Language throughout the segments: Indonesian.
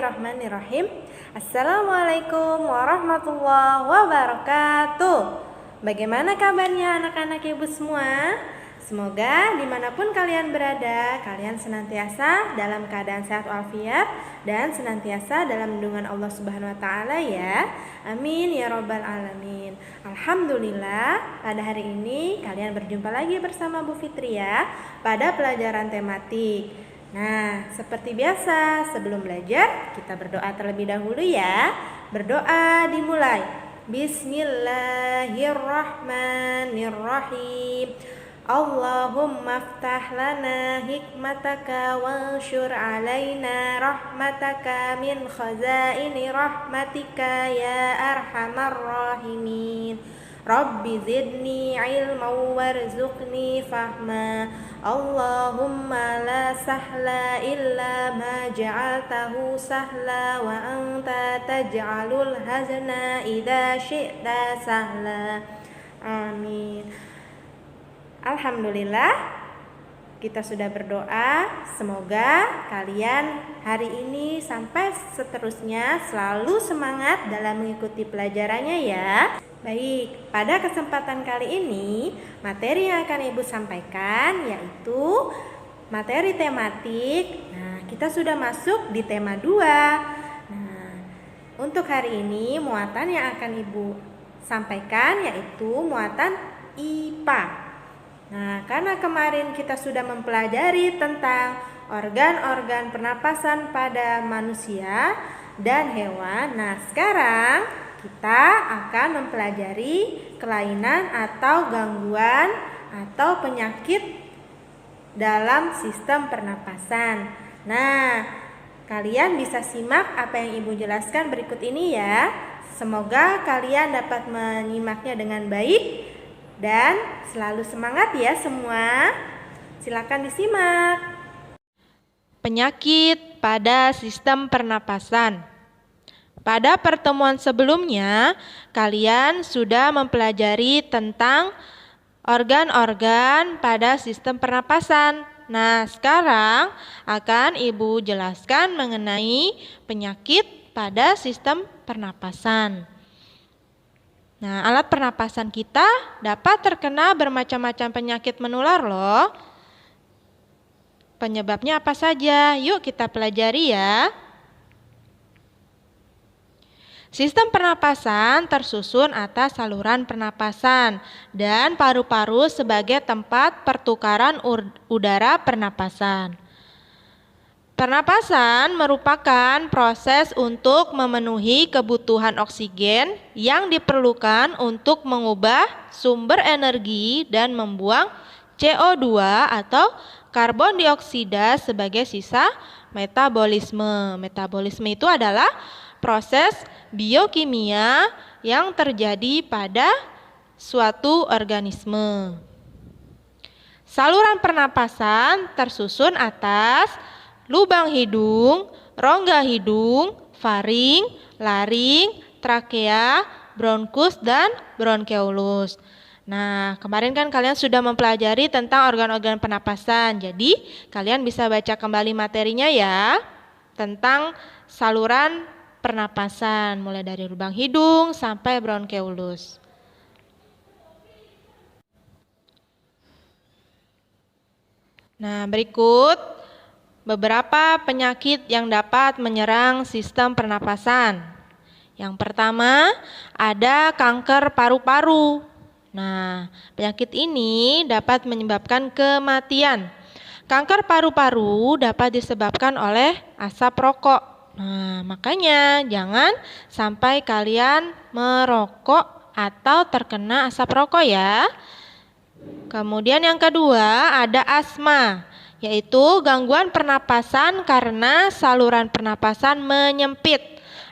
Bismillahirrahmanirrahim. Assalamualaikum warahmatullahi wabarakatuh. Bagaimana kabarnya anak-anak ibu semua? Semoga dimanapun kalian berada, kalian senantiasa dalam keadaan sehat walafiat dan senantiasa dalam lindungan Allah Subhanahu wa Ta'ala ya. Amin ya Rabbal Alamin. Alhamdulillah, pada hari ini kalian berjumpa lagi bersama Bu Fitri ya pada pelajaran tematik. Nah, seperti biasa, sebelum belajar kita berdoa terlebih dahulu ya. Berdoa dimulai. Bismillahirrahmanirrahim. Allahumma aftah lana hikmataka wansyur alaina rahmataka min khazaini rahmatika ya arhamar rahimin. Rabbi zidni ilman warzuqni fahma. Allahumma la sahla illa ma ja'altahu sahla wa anta taj'alul hazna idza syi'ta sahla. Amin. Alhamdulillah, kita sudah berdoa. Semoga kalian hari ini sampai seterusnya selalu semangat dalam mengikuti pelajarannya ya. Baik, pada kesempatan kali ini materi yang akan Ibu sampaikan yaitu materi tematik. Nah, kita sudah masuk di tema 2. Nah, untuk hari ini muatan yang akan Ibu sampaikan yaitu muatan IPA. Nah, karena kemarin kita sudah mempelajari tentang organ-organ pernapasan pada manusia dan hewan. Nah, sekarang kita akan mempelajari kelainan atau gangguan atau penyakit dalam sistem pernapasan. Nah, kalian bisa simak apa yang Ibu jelaskan berikut ini ya. Semoga kalian dapat menyimaknya dengan baik dan selalu semangat ya semua. Silakan disimak. Penyakit pada sistem pernapasan. Pada pertemuan sebelumnya, kalian sudah mempelajari tentang organ-organ pada sistem pernapasan. Nah, sekarang akan Ibu jelaskan mengenai penyakit pada sistem pernapasan. Nah, alat pernapasan kita dapat terkena bermacam-macam penyakit menular loh. Penyebabnya apa saja? Yuk kita pelajari ya. Sistem pernapasan tersusun atas saluran pernapasan dan paru-paru sebagai tempat pertukaran udara pernapasan. Pernapasan merupakan proses untuk memenuhi kebutuhan oksigen yang diperlukan untuk mengubah sumber energi dan membuang CO2 atau karbon dioksida sebagai sisa metabolisme. Metabolisme itu adalah proses biokimia yang terjadi pada suatu organisme. Saluran pernapasan tersusun atas lubang hidung, rongga hidung, faring, laring, trakea, bronkus, dan bronkeolus. Nah, kemarin kan kalian sudah mempelajari tentang organ-organ pernapasan. Jadi, kalian bisa baca kembali materinya ya tentang saluran pernapasan mulai dari lubang hidung sampai bronkeolus. Nah, berikut beberapa penyakit yang dapat menyerang sistem pernapasan. Yang pertama, ada kanker paru-paru. Nah, penyakit ini dapat menyebabkan kematian. Kanker paru-paru dapat disebabkan oleh asap rokok. Nah, makanya jangan sampai kalian merokok atau terkena asap rokok ya. Kemudian yang kedua ada asma, yaitu gangguan pernapasan karena saluran pernapasan menyempit.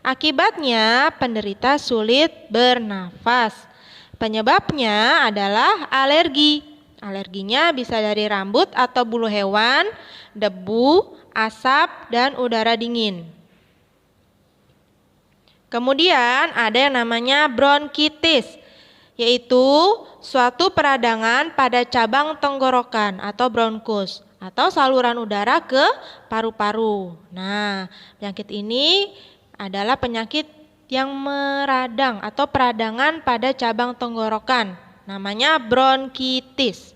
Akibatnya penderita sulit bernafas. Penyebabnya adalah alergi. Alerginya bisa dari rambut atau bulu hewan, debu, asap, dan udara dingin. Kemudian ada yang namanya bronkitis, yaitu suatu peradangan pada cabang tenggorokan atau bronkus. atau saluran udara ke paru-paru. Nah, penyakit ini adalah penyakit yang meradang atau peradangan pada cabang tenggorokan. Namanya bronkitis.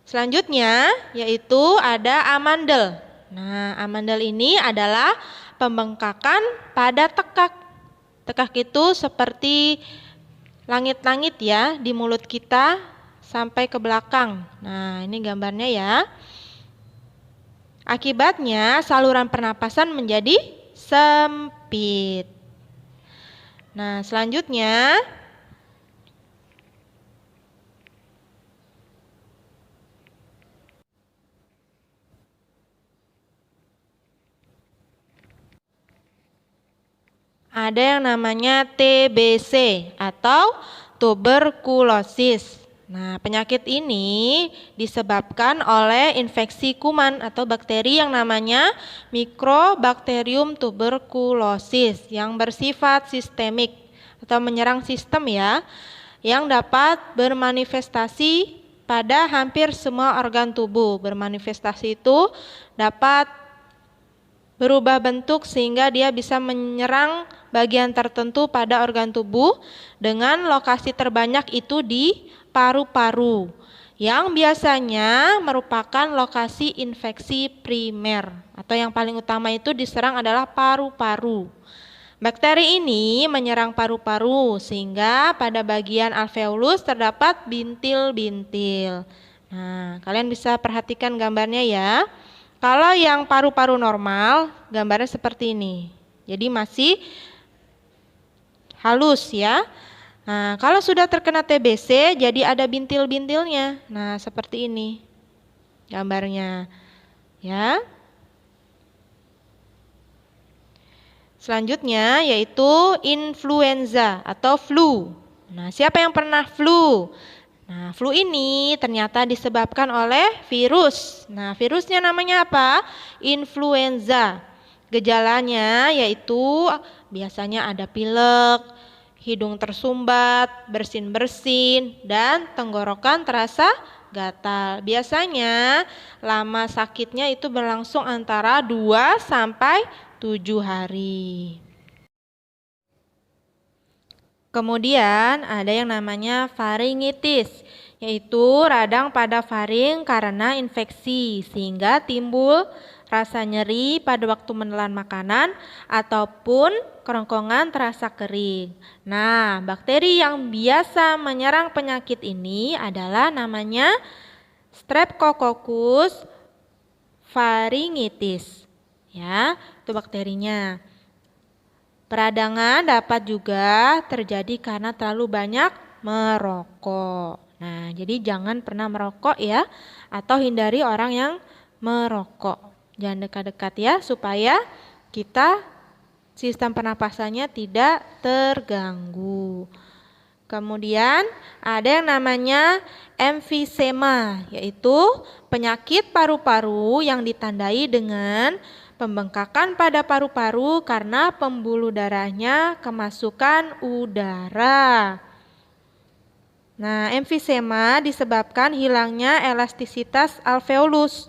Selanjutnya yaitu ada amandel. Nah, amandel ini adalah pembengkakan pada tekak. Tekak itu seperti langit-langit ya di mulut kita sampai ke belakang. Nah, ini gambarnya ya. Akibatnya saluran pernapasan menjadi sempit. Nah, selanjutnya ada yang namanya TBC atau tuberkulosis. Nah, penyakit ini disebabkan oleh infeksi kuman atau bakteri yang namanya Mycobacterium tuberculosis yang bersifat sistemik atau menyerang sistem ya, yang dapat bermanifestasi pada hampir semua organ tubuh. Bermanifestasi itu dapat berubah bentuk sehingga dia bisa menyerang bagian tertentu pada organ tubuh dengan lokasi terbanyak itu di paru-paru yang biasanya merupakan lokasi infeksi primer atau yang paling utama itu diserang adalah paru-paru. Bakteri ini menyerang paru-paru sehingga pada bagian alveolus terdapat bintil-bintil. Nah, kalian bisa perhatikan gambarnya ya. Kalau yang paru-paru normal, gambarnya seperti ini. Jadi masih halus ya. Nah, kalau sudah terkena TBC, jadi ada bintil-bintilnya. Nah, seperti ini gambarnya. Ya. Selanjutnya yaitu influenza atau flu. Nah, siapa yang pernah flu? Nah, flu ini ternyata disebabkan oleh virus. Nah, virusnya namanya apa? Influenza. Gejalanya yaitu biasanya ada pilek, hidung tersumbat, bersin-bersin, dan tenggorokan terasa gatal. Biasanya lama sakitnya itu berlangsung antara 2 sampai 7 hari. Kemudian ada yang namanya faringitis, yaitu radang pada faring karena infeksi sehingga timbul rasa nyeri pada waktu menelan makanan ataupun kerongkongan terasa kering. Nah, bakteri yang biasa menyerang penyakit ini adalah namanya Streptococcus pharyngitis. Ya, itu bakterinya. Peradangan dapat juga terjadi karena terlalu banyak merokok. Nah, jadi jangan pernah merokok ya, atau hindari orang yang merokok. Jangan dekat-dekat ya, supaya kita sistem pernapasannya tidak terganggu. Kemudian ada yang namanya emfisema, yaitu penyakit paru-paru yang ditandai dengan pembengkakan pada paru-paru karena pembuluh darahnya kemasukan udara. Nah, emfisema disebabkan hilangnya elastisitas alveolus.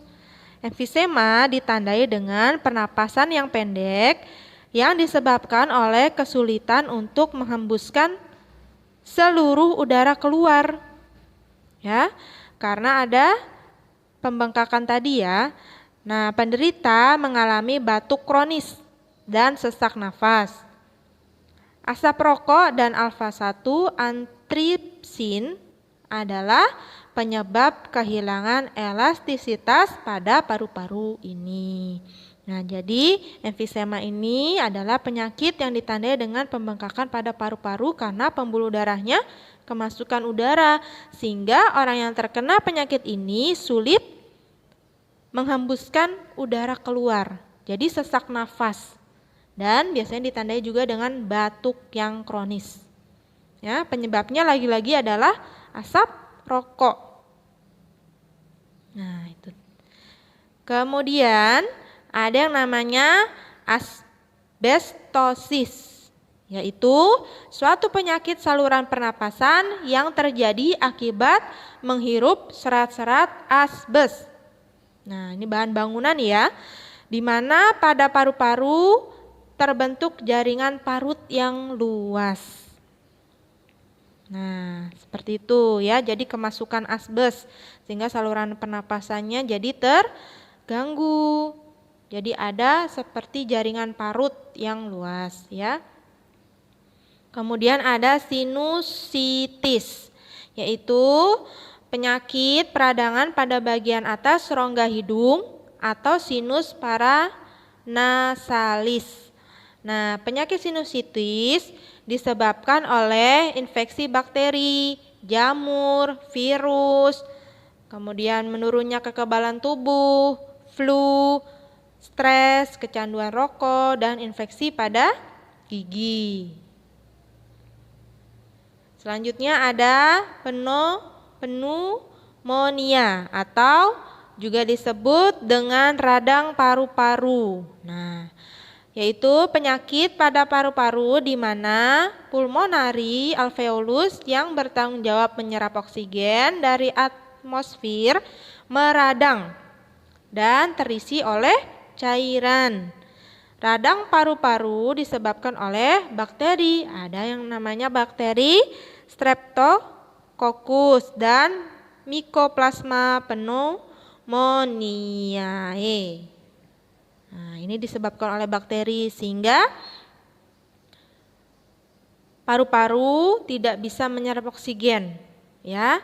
Emfisema ditandai dengan pernapasan yang pendek yang disebabkan oleh kesulitan untuk menghembuskan seluruh udara keluar. Ya, karena ada pembengkakan tadi ya. Nah, penderita mengalami batuk kronis dan sesak nafas. Asap rokok dan alfa-1 antitrypsin adalah penyebab kehilangan elastisitas pada paru-paru ini. Nah, jadi emfisema ini adalah penyakit yang ditandai dengan pembengkakan pada paru-paru karena pembuluh darahnya kemasukan udara, sehingga orang yang terkena penyakit ini sulit menghembuskan udara keluar, jadi sesak nafas, dan biasanya ditandai juga dengan batuk yang kronis. Ya, penyebabnya lagi-lagi adalah asap rokok. Nah, itu. Kemudian ada yang namanya asbestosis, yaitu suatu penyakit saluran pernapasan yang terjadi akibat menghirup serat-serat asbes. Nah, ini bahan bangunan ya, di mana pada paru-paru terbentuk jaringan parut yang luas. Nah, seperti itu ya, jadi kemasukan asbes sehingga saluran pernapasannya jadi terganggu. Jadi ada seperti jaringan parut yang luas ya. Kemudian ada sinusitis, yaitu penyakit peradangan pada bagian atas rongga hidung atau sinus paranasalis. Nah, penyakit sinusitis disebabkan oleh infeksi bakteri, jamur, virus, kemudian menurunnya kekebalan tubuh, flu, stres, kecanduan rokok, dan infeksi pada gigi. Selanjutnya ada pneumonia atau juga disebut dengan radang paru-paru. Nah, yaitu penyakit pada paru-paru di mana pulmonari alveolus yang bertanggung jawab menyerap oksigen dari atmosfer meradang dan terisi oleh cairan. Radang paru-paru disebabkan oleh bakteri. Ada yang namanya bakteri Streptococcus dan Mycoplasma pneumoniae. Nah, ini disebabkan oleh bakteri sehingga paru-paru tidak bisa menyerap oksigen ya,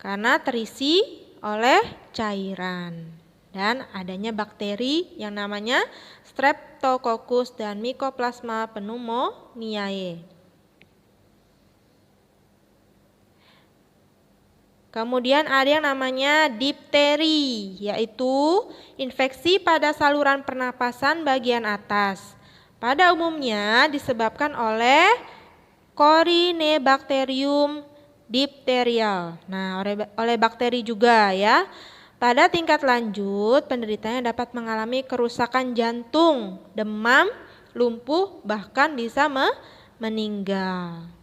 karena terisi oleh cairan dan adanya bakteri yang namanya Streptococcus dan Mycoplasma pneumoniae. Kemudian ada yang namanya difteri, yaitu infeksi pada saluran pernapasan bagian atas. Pada umumnya disebabkan oleh Corynebacterium diphtherial. Nah, oleh bakteri juga ya. Pada tingkat lanjut, penderitanya dapat mengalami kerusakan jantung, demam, lumpuh, bahkan bisa meninggal.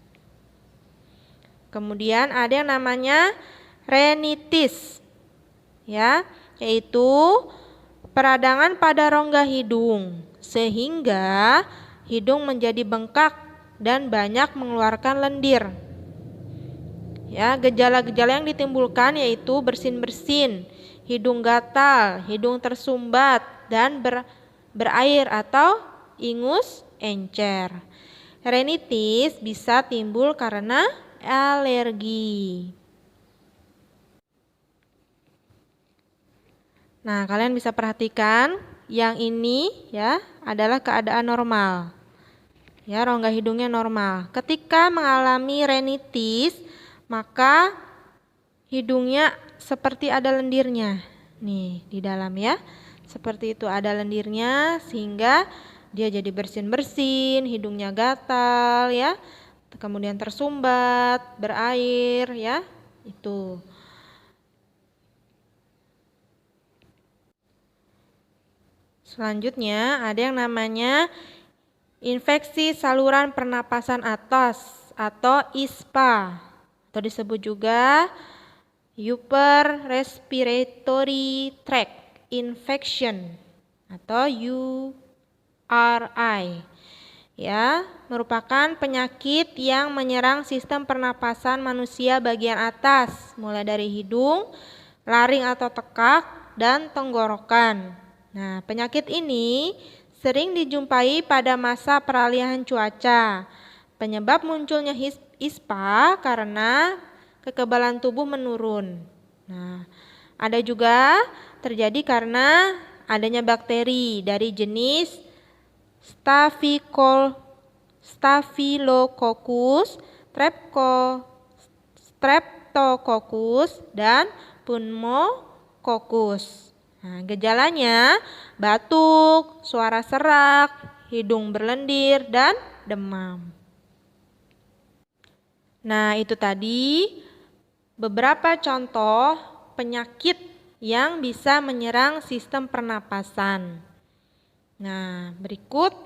Kemudian ada yang namanya rinitis, ya, yaitu peradangan pada rongga hidung sehingga hidung menjadi bengkak dan banyak mengeluarkan lendir. Ya, gejala-gejala yang ditimbulkan yaitu bersin-bersin, hidung gatal, hidung tersumbat dan berair atau ingus encer. Rinitis bisa timbul karena alergi. Nah, kalian bisa perhatikan yang ini ya adalah keadaan normal. Ya, rongga hidungnya normal. Ketika mengalami rinitis, maka hidungnya seperti ada lendirnya. Nih, di dalam ya. Seperti itu ada lendirnya sehingga dia jadi bersin-bersin, hidungnya gatal ya. Kemudian tersumbat, berair ya. Itu. Selanjutnya ada yang namanya infeksi saluran pernapasan atas atau ISPA atau disebut juga upper respiratory tract infection atau URI. Ya, merupakan penyakit yang menyerang sistem pernapasan manusia bagian atas, mulai dari hidung, laring atau tekak, dan tenggorokan. Nah, penyakit ini sering dijumpai pada masa peralihan cuaca. Penyebab munculnya ISPA karena kekebalan tubuh menurun. Nah, ada juga terjadi karena adanya bakteri dari jenis Staphylococcus, Streptococcus, dan Pneumococcus. Nah, gejalanya batuk, suara serak, hidung berlendir, dan demam. Nah, itu tadi beberapa contoh penyakit yang bisa menyerang sistem pernapasan. Nah, berikut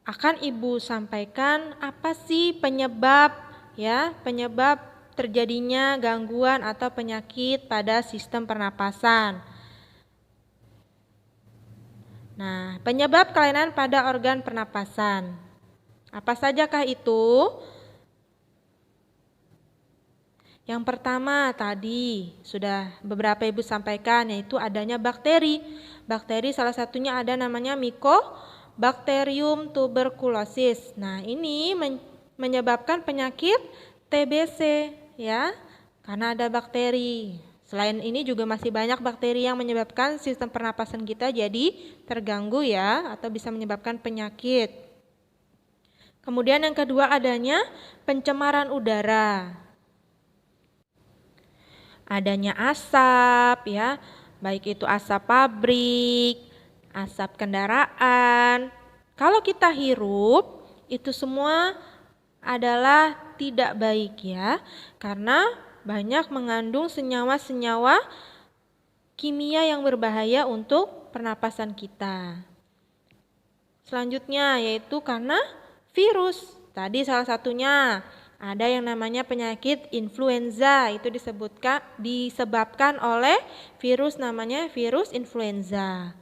akan Ibu sampaikan apa sih penyebab terjadinya gangguan atau penyakit pada sistem pernapasan. Nah, penyebab kelainan pada organ pernapasan. Apa sajakah itu? Yang pertama tadi sudah beberapa ibu sampaikan, yaitu adanya bakteri. Bakteri salah satunya ada namanya Mycobacterium tuberculosis. Nah, ini menyebabkan penyakit TBC ya, karena ada bakteri. Selain ini juga masih banyak bakteri yang menyebabkan sistem pernapasan kita jadi terganggu ya, atau bisa menyebabkan penyakit. Kemudian yang kedua adanya pencemaran udara. Adanya asap ya, baik itu asap pabrik, asap kendaraan. Kalau kita hirup, itu semua adalah tidak baik ya, karena banyak mengandung senyawa-senyawa kimia yang berbahaya untuk pernapasan kita. Selanjutnya yaitu karena virus. Tadi salah satunya ada yang namanya penyakit influenza, itu disebabkan oleh virus namanya virus influenza.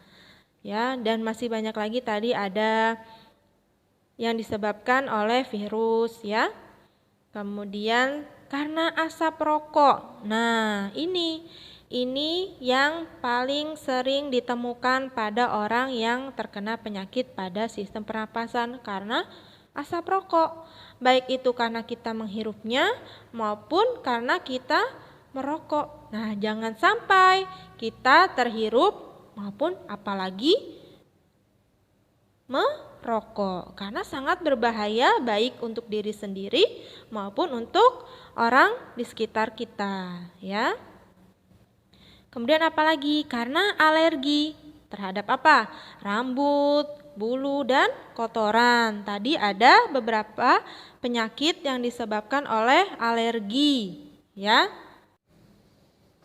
Ya, dan masih banyak lagi tadi ada yang disebabkan oleh virus ya. Kemudian karena asap rokok. Nah, ini yang paling sering ditemukan pada orang yang terkena penyakit pada sistem pernapasan karena asap rokok. Baik itu karena kita menghirupnya maupun karena kita merokok. Nah, jangan sampai kita terhirup maupun apalagi merokok, karena sangat berbahaya baik untuk diri sendiri maupun untuk orang di sekitar kita ya. Kemudian apalagi karena alergi terhadap apa? Rambut, bulu, dan kotoran. Tadi ada beberapa penyakit yang disebabkan oleh alergi ya.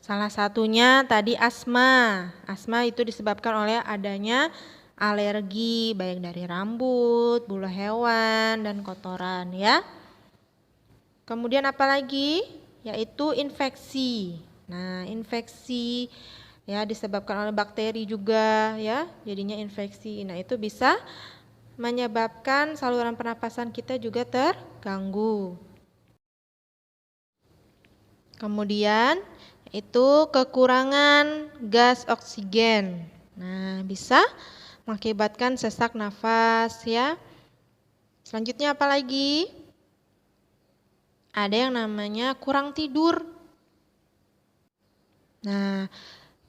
Salah satunya tadi asma. Asma itu disebabkan oleh adanya alergi baik dari rambut, bulu hewan, dan kotoran ya. Kemudian apalagi? Yaitu infeksi. Nah, infeksi ya disebabkan oleh bakteri juga ya, jadinya infeksi. Nah, itu bisa menyebabkan saluran pernapasan kita juga terganggu. Kemudian itu kekurangan gas oksigen. Nah, bisa mengakibatkan sesak nafas ya. Selanjutnya apa lagi? Ada yang namanya kurang tidur. Nah,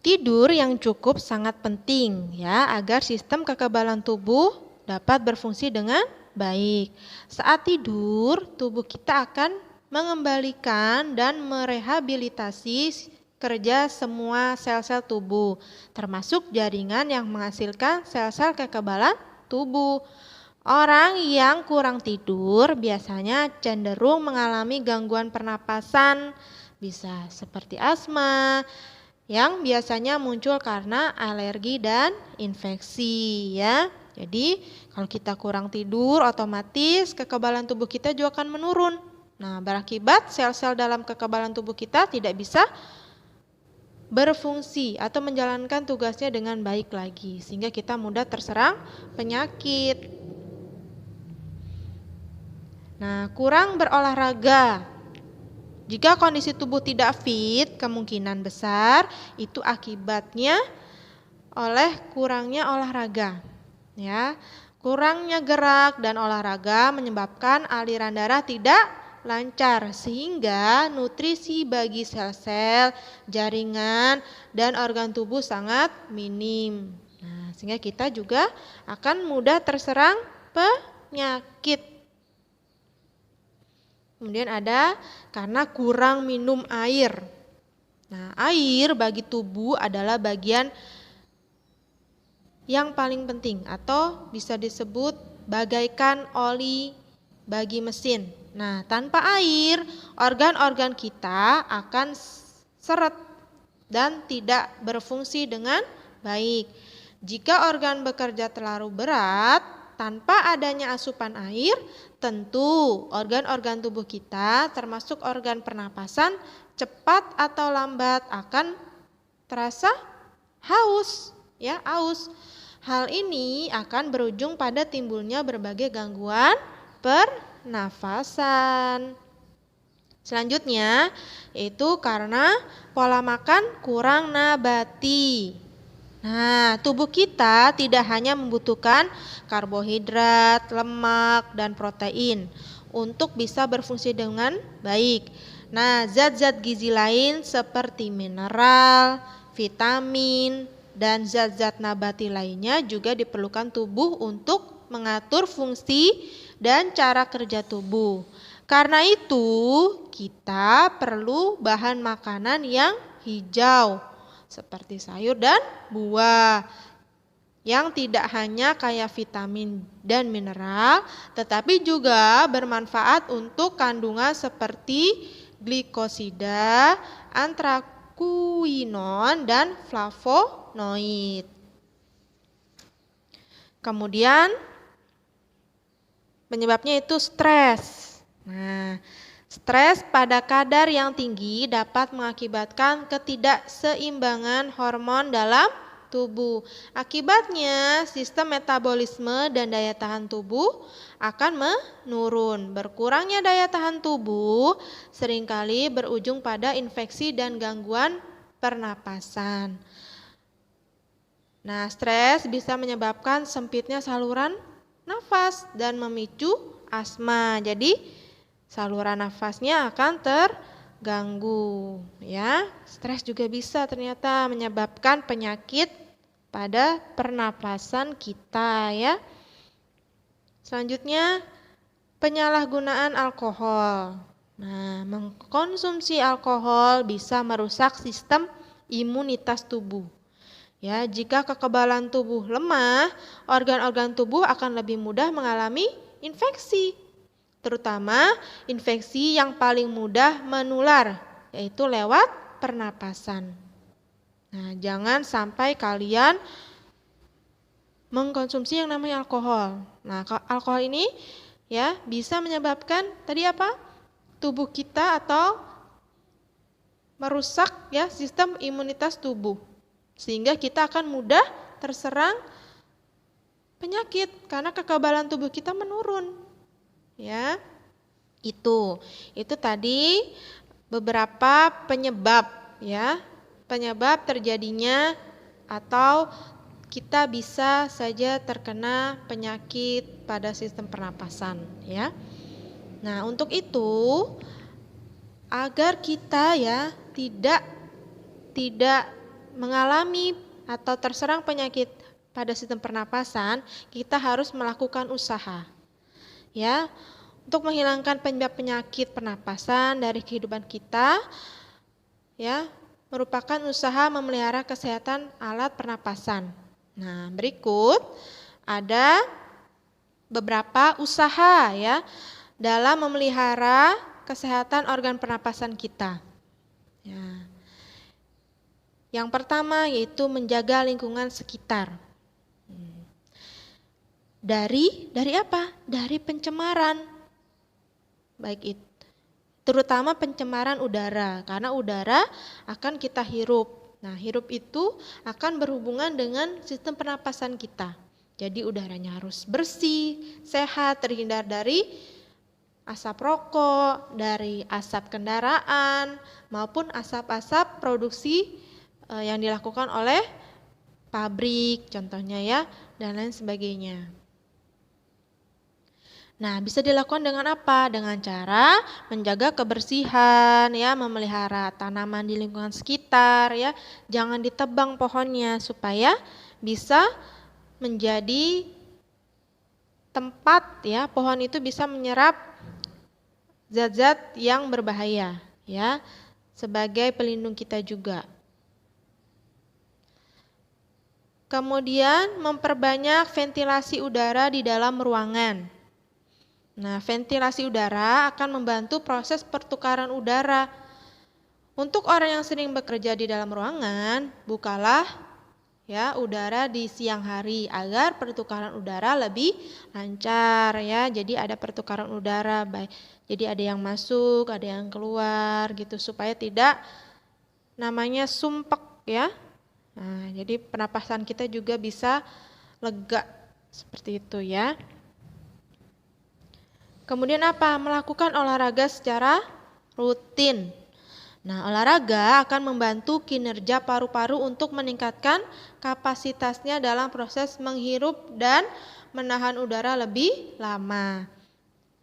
tidur yang cukup sangat penting ya agar sistem kekebalan tubuh dapat berfungsi dengan baik. Saat tidur, tubuh kita akan mengembalikan dan merehabilitasi kerja semua sel-sel tubuh, termasuk jaringan yang menghasilkan sel-sel kekebalan tubuh. Orang yang kurang tidur biasanya cenderung mengalami gangguan pernapasan, bisa seperti asma, yang biasanya muncul karena alergi dan infeksi ya. Jadi kalau kita kurang tidur, otomatis kekebalan tubuh kita juga akan menurun. Nah, berakibat sel-sel dalam kekebalan tubuh kita tidak bisa berfungsi atau menjalankan tugasnya dengan baik lagi, sehingga kita mudah terserang penyakit. Nah, kurang berolahraga. Jika kondisi tubuh tidak fit, kemungkinan besar itu akibatnya oleh kurangnya olahraga. Ya, kurangnya gerak dan olahraga menyebabkan aliran darah tidak lancar, sehingga nutrisi bagi sel-sel, jaringan, dan organ tubuh sangat minim. Nah, sehingga kita juga akan mudah terserang penyakit. Kemudian ada karena kurang minum air. Nah, air bagi tubuh adalah bagian yang paling penting atau bisa disebut bagaikan oli bagi mesin. Nah, tanpa air, organ-organ kita akan seret dan tidak berfungsi dengan baik. Jika organ bekerja terlalu berat, tanpa adanya asupan air, tentu organ-organ tubuh kita, termasuk organ pernapasan, cepat atau lambat akan terasa haus, ya, haus. Hal ini akan berujung pada timbulnya berbagai gangguan pernafasan. Selanjutnya, yaitu karena pola makan kurang nabati. Nah, tubuh kita tidak hanya membutuhkan karbohidrat, lemak, dan protein untuk bisa berfungsi dengan baik. Nah, zat-zat gizi lain seperti mineral, vitamin, dan zat-zat nabati lainnya juga diperlukan tubuh untuk mengatur fungsi dan cara kerja tubuh. Karena itu, kita perlu bahan makanan yang hijau seperti sayur dan buah yang tidak hanya kaya vitamin dan mineral, tetapi juga bermanfaat untuk kandungan seperti glikosida, antrakuinon, dan flavonoid. Kemudian penyebabnya itu stres. Nah, stres pada kadar yang tinggi dapat mengakibatkan ketidakseimbangan hormon dalam tubuh. Akibatnya, sistem metabolisme dan daya tahan tubuh akan menurun. Berkurangnya daya tahan tubuh seringkali berujung pada infeksi dan gangguan pernapasan. Nah, stres bisa menyebabkan sempitnya saluran nafas dan memicu asma. Jadi, saluran nafasnya akan terganggu, ya. Stres juga bisa ternyata menyebabkan penyakit pada pernapasan kita, ya. Selanjutnya, penyalahgunaan alkohol. Nah, mengkonsumsi alkohol bisa merusak sistem imunitas tubuh. Ya, jika kekebalan tubuh lemah, organ-organ tubuh akan lebih mudah mengalami infeksi. Terutama infeksi yang paling mudah menular, yaitu lewat pernapasan. Nah, jangan sampai kalian mengkonsumsi yang namanya alkohol. Nah, alkohol ini ya bisa menyebabkan tadi apa? Tubuh kita atau merusak ya sistem imunitas tubuh. Sehingga kita akan mudah terserang penyakit karena kekebalan tubuh kita menurun. Ya, itu tadi beberapa penyebab ya, penyebab terjadinya atau kita bisa saja terkena penyakit pada sistem pernapasan ya. Nah, untuk itu agar kita ya tidak mengalami atau terserang penyakit pada sistem pernapasan, kita harus melakukan usaha. Ya, untuk menghilangkan penyebab penyakit pernapasan dari kehidupan kita, ya, merupakan usaha memelihara kesehatan alat pernapasan. Nah, berikut ada beberapa usaha ya dalam memelihara kesehatan organ pernapasan kita. Ya. Yang pertama yaitu menjaga lingkungan sekitar. Dari apa? Dari pencemaran. Baik itu terutama pencemaran udara, karena udara akan kita hirup. Nah, hirup itu akan berhubungan dengan sistem pernapasan kita. Jadi udaranya harus bersih, sehat, terhindar dari asap rokok, dari asap kendaraan, maupun asap-asap produksi yang dilakukan oleh pabrik contohnya ya, dan lain sebagainya. Nah, bisa dilakukan dengan apa? Dengan cara menjaga kebersihan ya, memelihara tanaman di lingkungan sekitar ya. Jangan ditebang pohonnya supaya bisa menjadi tempat ya, pohon itu bisa menyerap zat-zat yang berbahaya ya, sebagai pelindung kita juga. Kemudian memperbanyak ventilasi udara di dalam ruangan. Nah, ventilasi udara akan membantu proses pertukaran udara. Untuk orang yang sering bekerja di dalam ruangan, bukalah ya udara di siang hari agar pertukaran udara lebih lancar ya. Jadi ada pertukaran udara, baik. Jadi ada yang masuk, ada yang keluar gitu supaya tidak namanya sumpek ya. Nah, jadi pernapasan kita juga bisa lega. Seperti itu ya. Kemudian apa? Melakukan olahraga secara rutin. Nah, olahraga akan membantu kinerja paru-paru untuk meningkatkan kapasitasnya dalam proses menghirup dan menahan udara lebih lama.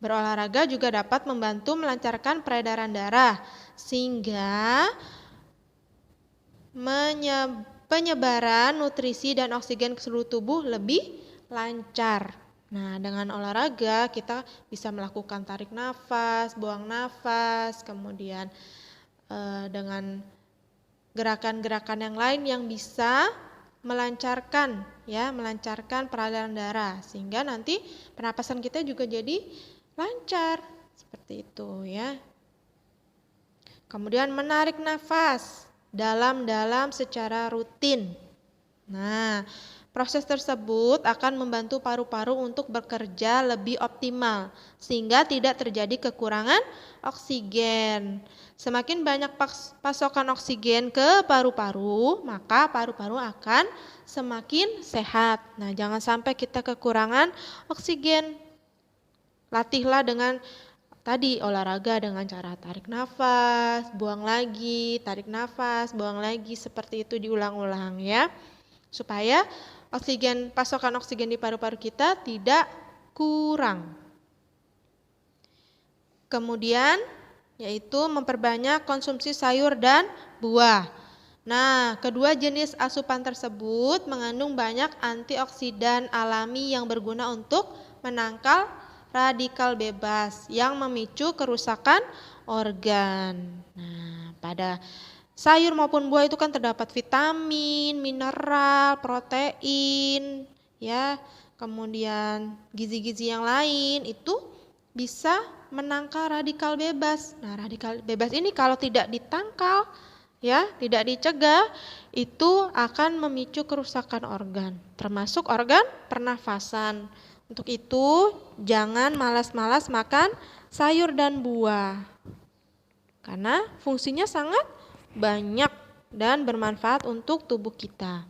Berolahraga juga dapat membantu melancarkan peredaran darah sehingga penyebaran nutrisi dan oksigen ke seluruh tubuh lebih lancar. Nah, dengan olahraga kita bisa melakukan tarik nafas, buang nafas, kemudian dengan gerakan-gerakan yang lain yang bisa melancarkan peredaran darah sehingga nanti pernapasan kita juga jadi lancar seperti itu ya. Kemudian menarik nafas dalam-dalam secara rutin. Nah, proses tersebut akan membantu paru-paru untuk bekerja lebih optimal sehingga tidak terjadi kekurangan oksigen. Semakin banyak pasokan oksigen ke paru-paru, maka paru-paru akan semakin sehat. Nah, jangan sampai kita kekurangan oksigen. Latihlah dengan tadi olahraga dengan cara tarik nafas, buang lagi, tarik nafas, buang lagi, seperti itu diulang-ulang ya. Supaya pasokan oksigen di paru-paru kita tidak kurang. Kemudian yaitu memperbanyak konsumsi sayur dan buah. Nah, kedua jenis asupan tersebut mengandung banyak antioksidan alami yang berguna untuk menangkal radikal bebas yang memicu kerusakan organ. Nah, pada sayur maupun buah itu kan terdapat vitamin, mineral, protein, ya. Kemudian gizi-gizi yang lain itu bisa menangkal radikal bebas. Nah, radikal bebas ini kalau tidak ditangkal, ya, tidak dicegah, itu akan memicu kerusakan organ, termasuk organ pernafasan. Untuk itu, jangan malas-malas makan sayur dan buah. Karena fungsinya sangat banyak dan bermanfaat untuk tubuh kita.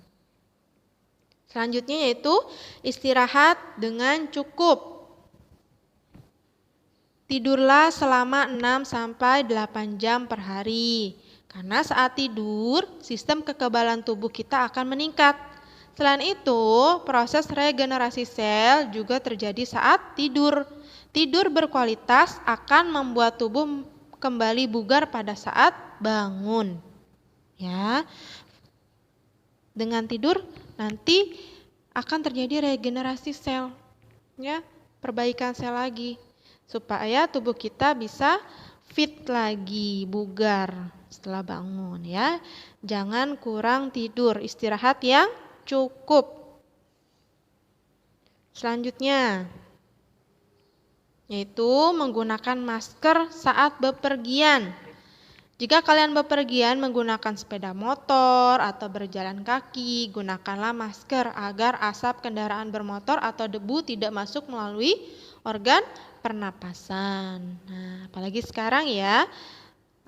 Selanjutnya yaitu istirahat dengan cukup. Tidurlah selama 6-8 jam per hari. Karena saat tidur, sistem kekebalan tubuh kita akan meningkat. Selain itu, proses regenerasi sel juga terjadi saat tidur. Tidur berkualitas akan membuat tubuh kembali bugar pada saat bangun. Ya. Dengan tidur nanti akan terjadi regenerasi sel. Ya, perbaikan sel lagi. Supaya tubuh kita bisa fit lagi, bugar setelah bangun ya. Jangan kurang tidur, istirahat yang cukup. Selanjutnya yaitu menggunakan masker saat bepergian. Jika kalian bepergian menggunakan sepeda motor atau berjalan kaki, gunakanlah masker agar asap kendaraan bermotor atau debu tidak masuk melalui organ pernapasan. Nah, apalagi sekarang ya,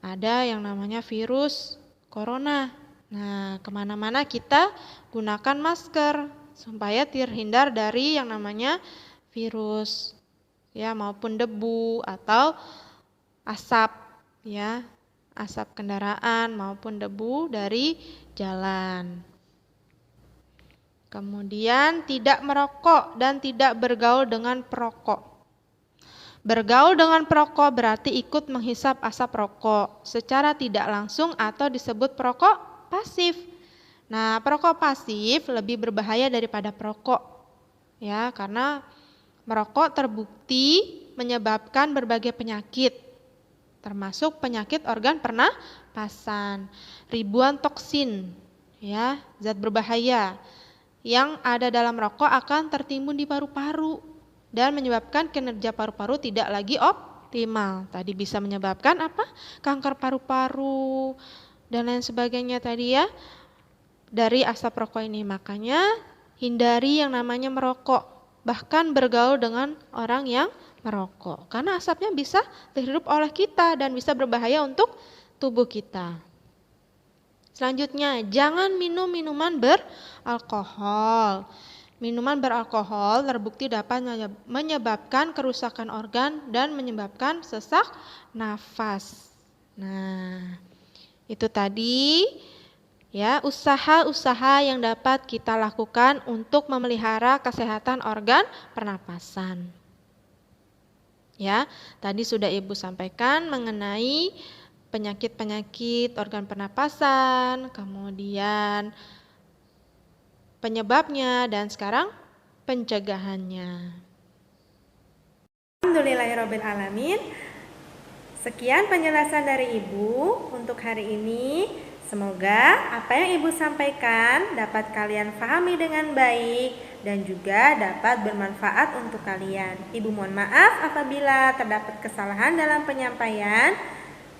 ada yang namanya virus corona. Nah, kemana-mana kita gunakan masker supaya terhindar dari yang namanya virus, ya, maupun debu atau asap, ya, asap kendaraan maupun debu dari jalan. Kemudian tidak merokok dan tidak bergaul dengan perokok. Bergaul dengan perokok berarti ikut menghisap asap rokok secara tidak langsung atau disebut perokok pasif. Nah, perokok pasif lebih berbahaya daripada perokok, ya, karena merokok terbukti menyebabkan berbagai penyakit, termasuk penyakit organ pernapasan, ribuan toksin, ya, zat berbahaya yang ada dalam rokok akan tertimbun di paru-paru dan menyebabkan kinerja paru-paru tidak lagi optimal. Tadi bisa menyebabkan apa? Kanker paru-paru dan lain sebagainya tadi ya dari asap rokok ini. Makanya hindari yang namanya merokok, bahkan bergaul dengan orang yang merokok. Karena asapnya bisa terhirup oleh kita dan bisa berbahaya untuk tubuh kita. Selanjutnya, jangan minum minuman beralkohol. Minuman beralkohol terbukti dapat menyebabkan kerusakan organ dan menyebabkan sesak nafas. Nah, itu tadi ya usaha-usaha yang dapat kita lakukan untuk memelihara kesehatan organ pernapasan. Ya, tadi sudah Ibu sampaikan mengenai penyakit-penyakit organ pernapasan, kemudian penyebabnya, dan sekarang pencegahannya. Alhamdulillahirrabbilalamin. Sekian penjelasan dari Ibu untuk hari ini. Semoga apa yang Ibu sampaikan dapat kalian pahami dengan baik dan juga dapat bermanfaat untuk kalian. Ibu mohon maaf apabila terdapat kesalahan dalam penyampaian.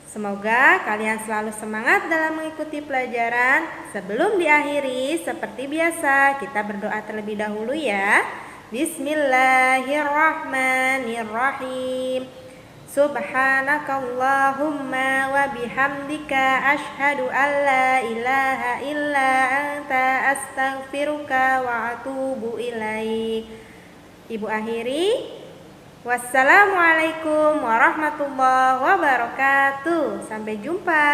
Semoga kalian selalu semangat dalam mengikuti pelajaran. Sebelum diakhiri, seperti biasa, kita berdoa terlebih dahulu ya. Bismillahirrahmanirrahim. Subhanakallahumma wa bihamdika asyhadu an la ilaha illa anta astaghfiruka wa atubu ilaik. Ibu akhiri. Wassalamualaikum warahmatullahi wabarakatuh. Sampai jumpa.